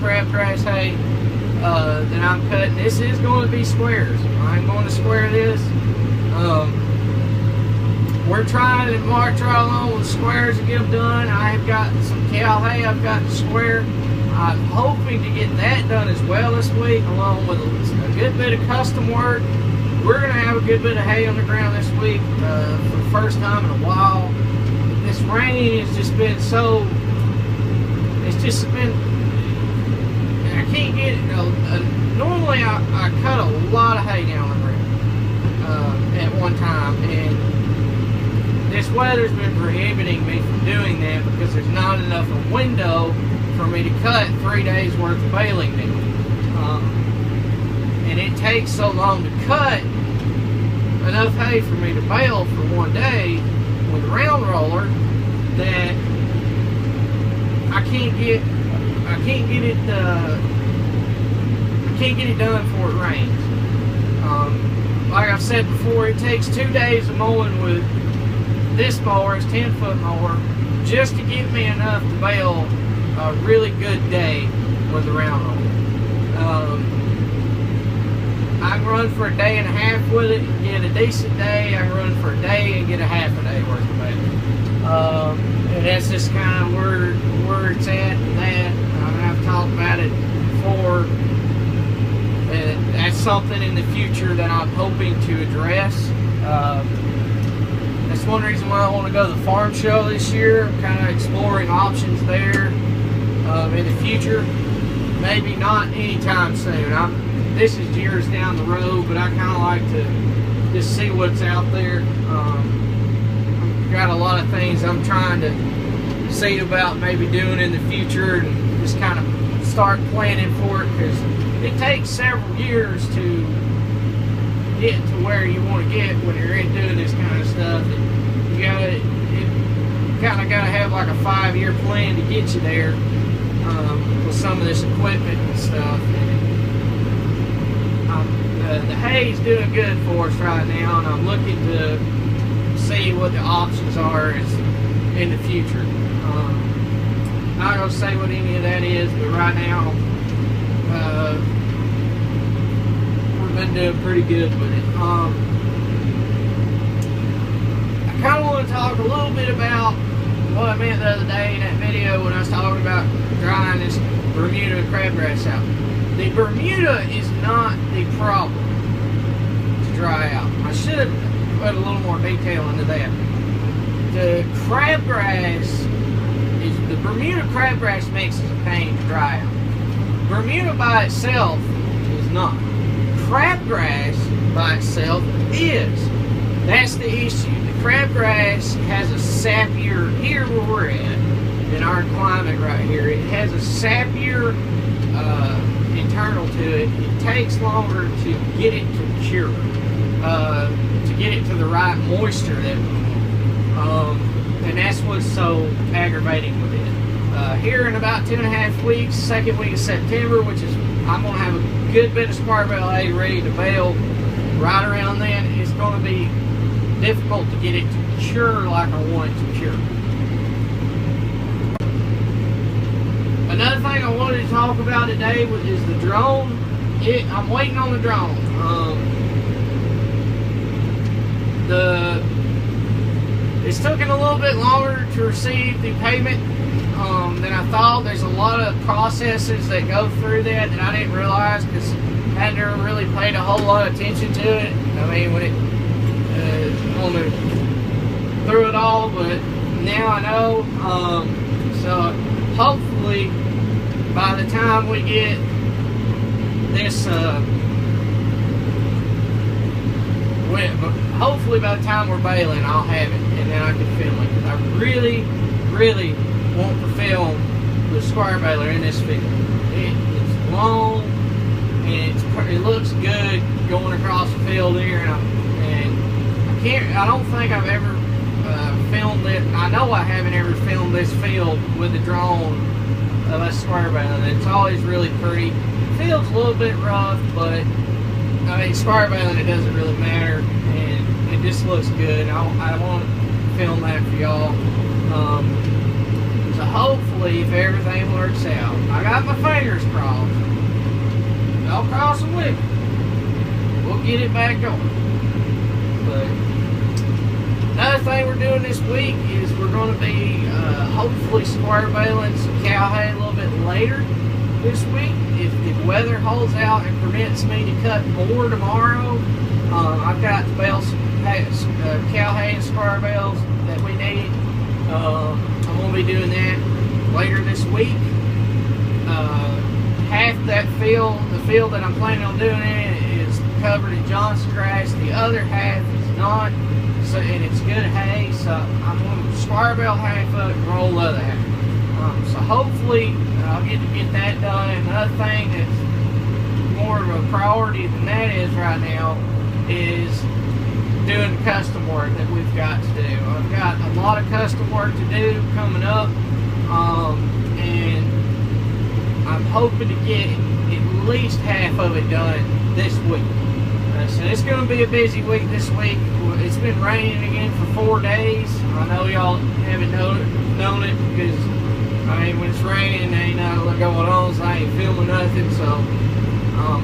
crabgrass hay that I'm cutting. This is going to be squares. I'm going to square this. We're trying to march right along with squares to get them done. I have got some cow hay I've got to square. I'm hoping to get that done as well this week, along with a good bit of custom work. We're going to have a good bit of hay on the ground this week for the first time in a while. This rain has just been so, it's just been, I can't get it. Normally I cut a lot of hay down the ground at one time, and this weather's been prohibiting me from doing that because there's not enough of a window for me to cut 3 days worth of baling down. And it takes so long to cut enough hay for me to bale for one day with a round roller that I can't get it done before it rains. Like I've said before, it takes 2 days of mowing with this mower, it's 10-foot mower, just to get me enough to bale a really good day with the round roller. I can run for a day and a half with it and get a decent day. I can run for a day and get a half a day worth of baling. And that's just kind of where it's at and that. I've talked about it before. That's something in the future that I'm hoping to address. That's one reason why I want to go to the farm show this year. I'm kind of exploring options there in the future. Maybe not anytime soon. This is years down the road, but I kind of like to just see what's out there. I've got a lot of things I'm trying to see about maybe doing in the future and just kind of start planning for it, because it takes several years to get to where you want to get when you're in doing this kind of stuff. You kind of got to have like a 5-year plan to get you there with some of this equipment and stuff. The hay's doing good for us right now, and I'm looking to see what the options are in the future. I'm not going to say what any of that is, but right now we've been doing pretty good with it. I kind of want to talk a little bit about what I meant the other day in that video when I was talking about drying this Bermuda crabgrass out. The Bermuda is not the problem to dry out. I should have put a little more detail into that. The Bermuda crabgrass mix is a pain to dry out. Bermuda by itself is not. Crabgrass by itself is. That's the issue. The crabgrass has a sappier, here where we're at, in our climate right here, it has a sappier internal to it. It takes longer to get it to cure, to get it to the right moisture that and that's what's so aggravating with it. Here in about 2.5 weeks, second week of September, which is, I'm going to have a good bit of square bale hay ready to bale right around then. It's going to be difficult to get it to cure like I want it to cure. Another thing I wanted to talk about today is the drone. I'm waiting on the drone. It's taking a little bit longer to receive the payment than I thought. There's a lot of processes that go through that I didn't realize, because I hadn't ever really paid a whole lot of attention to it. I mean, when it through it all, but now I know. So hopefully by the time we get this, hopefully by the time we're baling, I'll have it, and then I can film it. Because I really, really want to film the square baler in this field. It's long, and it looks good going across the field here, and I don't think I've ever filmed it. I know I haven't ever filmed this field with a drone of a square baling. It's always really pretty. The field's a little bit rough, but I mean, square baling, it doesn't really matter, and it just looks good. I want to film that for y'all. So hopefully, if everything works out, I got my fingers crossed. Y'all cross them with me. We'll get it back going. But another thing we're doing this week is we're going to be hopefully square baling some cow hay a little bit later this week. If the weather holds out and permits me to cut more tomorrow, I've got to bale some cow hay and square bales that we need. I'm going to be doing that later this week. Half that field, the field that I'm planning on doing it, is covered in Johnson grass. The other half is not, so, and it's good hay. So I'm going to square bale half of it and roll the other half. So hopefully I'll get to get that done. Another thing that's more of a priority than that is right now is doing custom work that we've got to do. I've got a lot of custom work to do coming up, and I'm hoping to get at least half of it done this week. So it's going to be a busy week this week. It's been raining again for 4 days. I know y'all haven't known it because, I mean, when it's raining, there ain't nothing going on, so I ain't filming nothing. So,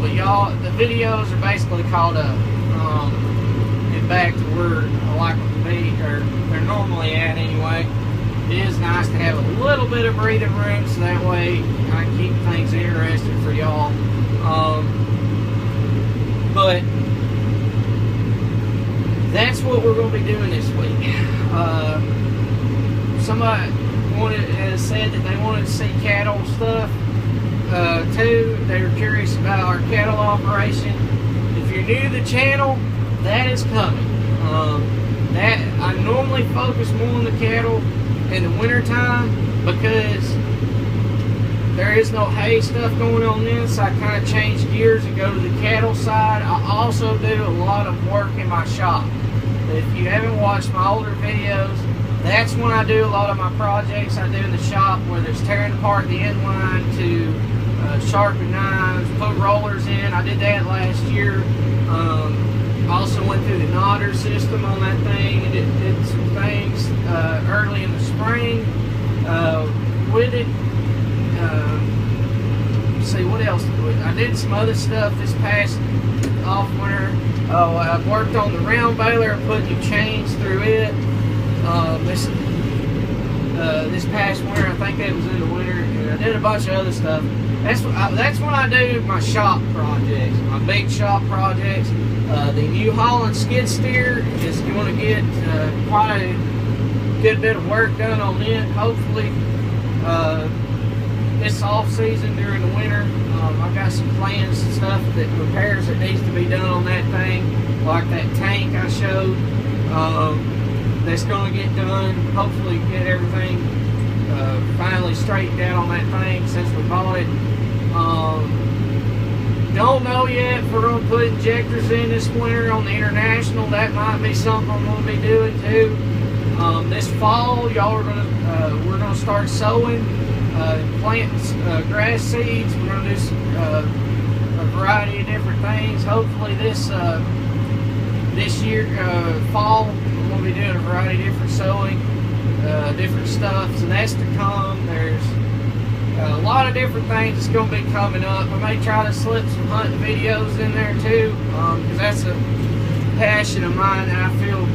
but y'all, the videos are basically caught up and back to where I like them to be, or they're normally at anyway. It is nice to have a little bit of breathing room, so that way I can keep things interesting for y'all. But that's what we're going to be doing this week. Somebody has said that they wanted to see cattle stuff too. They were curious about our cattle operation. If you're new to the channel, that is coming. That I normally focus more on the cattle in the winter time because there is no hay stuff going on then, so I kind of change gears and go to the cattle side. I also do a lot of work in my shop. If you haven't watched my older videos, that's when I do a lot of my projects I do in the shop, whether it's tearing apart the end line to sharpen knives, put rollers in. I did that last year. Also went through the nodder system on that thing and did some things early in the spring with it. See what else did we? I did some other stuff this past off winter. I worked on the round baler and put new chains through it. This past winter, I think that was in the winter, and I did a bunch of other stuff. That's when I do my shop projects, my big shop projects. The New Holland skid steer is going to get quite a good bit of work done on it. Hopefully, this off season during the winter, I've got some plans and stuff that repairs that needs to be done on that thing, like that tank I showed. That's going to get done. Hopefully, get everything finally straightened out on that thing since we bought it. Don't know yet if we're going to put injectors in this winter on the International. That might be something I'm going to be doing too. This fall, y'all are going to we're going to start sowing, plant grass seeds. We're going to do some, a variety of different things. Hopefully this year fall, we're going to be doing a variety of different sowing, different stuff. So that's to come. There's a lot of different things that's going to be coming up. I may try to slip some hunting videos in there too, because that's a passion of mine that I feel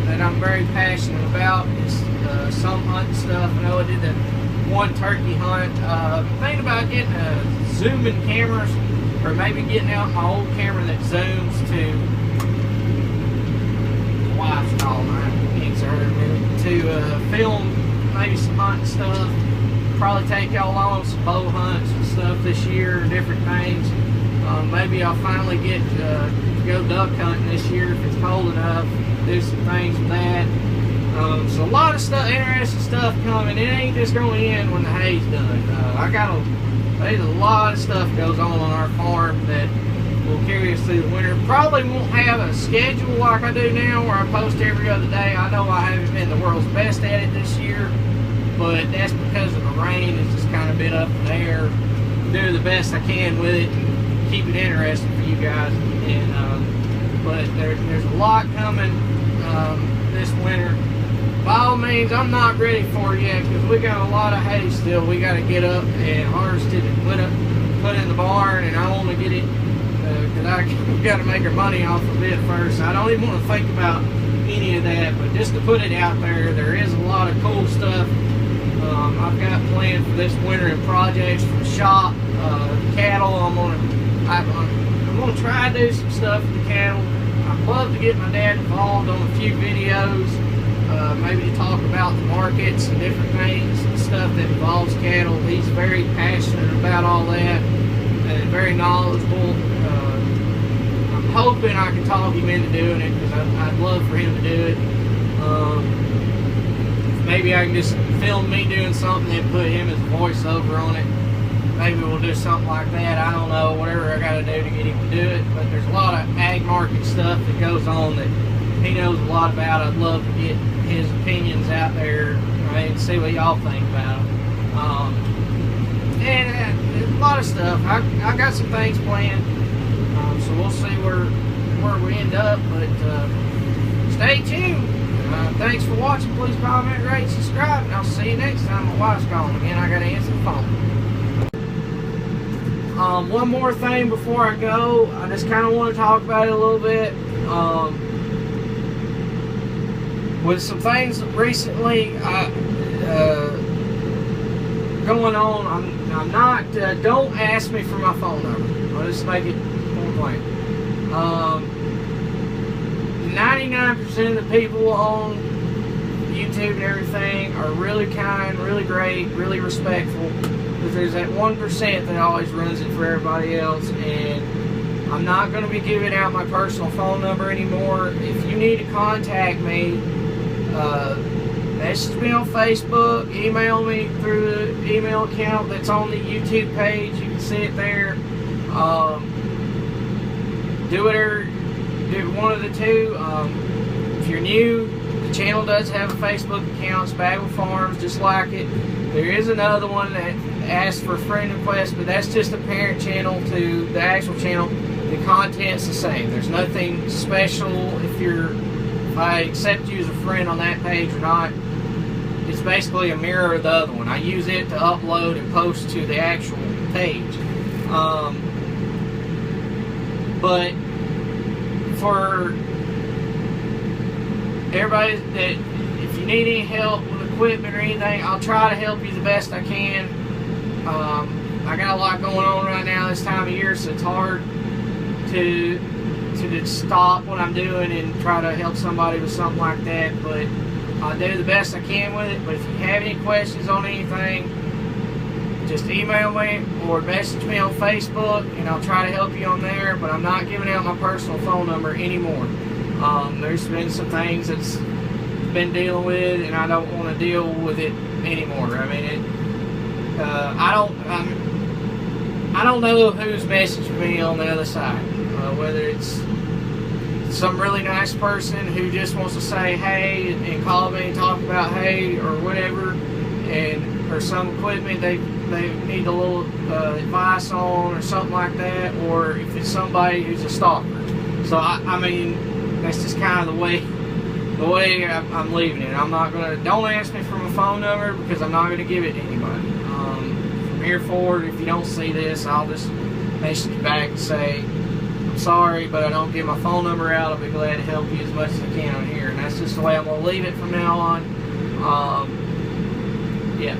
that I'm very passionate about. Is some hunting stuff. I know I did the one turkey hunt. Thinking about getting a zooming cameras, or maybe getting out my old camera that zooms to wife's calling. I answer her in a minute to film maybe some hunting stuff. Probably take y'all on some bow hunts and stuff this year, different things. Maybe I'll finally get to go duck hunting this year if it's cold enough. Do some things with that. So a lot of stuff, interesting stuff coming. It ain't just going to end when the hay's done. There's a lot of stuff goes on our farm that will carry us through the winter. Probably won't have a schedule like I do now where I post every other day. I know I haven't been the world's best at it this year, but that's because of the rain. It's just kind of been up in the air. Do the best I can with it and keep it interesting for you guys. And but there's a lot coming this winter. by all means, I'm not ready for it yet because we got a lot of hay still. We got to get up and harvest it and put in the barn, and I want to get it because I got to make our money off of it first. I don't even want to think about any of that, but just to put it out there, there is a lot of cool stuff I've got planned for this winter in projects for the shop, cattle. I'm gonna try to do some stuff with the cattle. I'd love to get my dad involved on a few videos, maybe to talk about the markets and different things and stuff that involves cattle. He's very passionate about all that and very knowledgeable. I'm hoping I can talk him into doing it because I'd love for him to do it. Maybe I can just film me doing something and put him as a voiceover on it. Maybe we'll do something like that. I don't know, whatever I got to do to get him to do it. But there's a lot of ag market stuff that goes on that he knows a lot about. I'd love to get his opinions out there and see what y'all think about them. And a lot of stuff. I got some things planned, so we'll see where we end up. But stay tuned. Thanks for watching. Please comment, rate, subscribe, and I'll see you next time. My wife's calling again. I got to answer the phone. One more thing before I go. I just kind of want to talk about it a little bit. With some things recently going on, I'm not. Don't ask me for my phone number. I'll just make it point blank. 99% of the people on YouTube and everything are really kind, really great, really respectful. But there's that 1% that always ruins it for everybody else, and I'm not going to be giving out my personal phone number anymore. If you need to contact me, message me on Facebook, email me through the email account that's on the YouTube page. You can see it there. Do one of the two. If you're new, the channel does have a Facebook account, it's Bagwell Farms, just like it. There is another one that asks for a friend request, but that's just a parent channel to the actual channel. The content's the same. There's nothing special if I accept you as a friend on that page or not. It's basically a mirror of the other one. I use it to upload and post to the actual page. But for everybody that, if you need any help with equipment or anything, I'll try to help you the best I can. I got a lot going on right now this time of year, so it's hard to just stop what I'm doing and try to help somebody with something like that, but I'll do the best I can with it. But if you have any questions on anything, just email me or message me on Facebook, and I'll try to help you on there. But I'm not giving out my personal phone number anymore. There's been some things that's been dealing with, and I don't want to deal with it anymore. I mean, I don't know who's messaging me on the other side. Whether it's some really nice person who just wants to say hey and call me and talk about hay or whatever, or some equipment they need a little advice on or something like that, or if it's somebody who's a stalker. So I mean, that's just kind of the way I'm leaving it. I'm not gonna. Don't ask me for my phone number because I'm not gonna give it to anybody. From here forward, if you don't see this, I'll just message you back and say, I'm sorry, but I don't give my phone number out. I'll be glad to help you as much as I can on here, and that's just the way I'm gonna leave it from now on. Yeah.